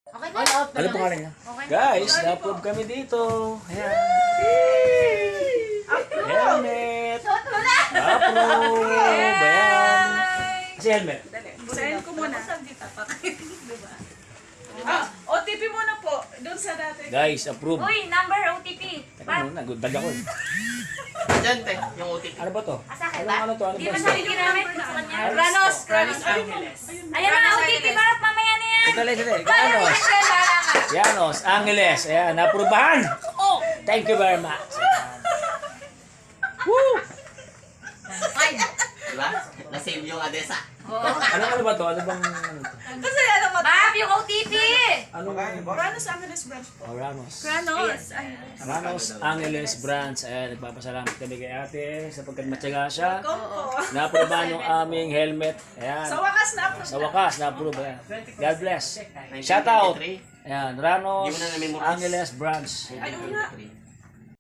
Okay na. Ano pangalan niya? Okay na. Guys, na-approve kami dito. Ayan. Helmet. Approve. Ayan. Kasi helmet. Send ko muna. OTP muna po. Doon sa dati. Guys, approve. Uy, number OTP. Teka muna, daga ko. Diyan, te, yung OTP. Ano ba to? Asa akin Ano, ba? ano to? Ano Di ba ba ito? sabi ginamit ko sa kanya? Granos. Granos Angeles. Ayan na, OTP. Parang mamaya na yan. Ito, ito. Ganos. Yanos, Angeles. Ayan, na-approvehan. Oh, thank you very much. Woo! Diba? Na-save yung Adesa. Ano ba to? Ano bang ano to? Kasi ano mo? Bab, yung OTP. Ano ba? Granos Angeles branch po. Oh, Ramos. Granos. Ramos Angeles Branch. Ayan, nagpapasalamat kami kay ate sapagkat matyaga siya. Opo. Na-approvehan yung aming helmet. Ayan. Sa wakas na po. Sa wakas, na-approve. Ayan. God bless. Shout out. 1993. Ayan, Ramos Hindi mo na na-memorize. Angeles Branch. Ayun nga.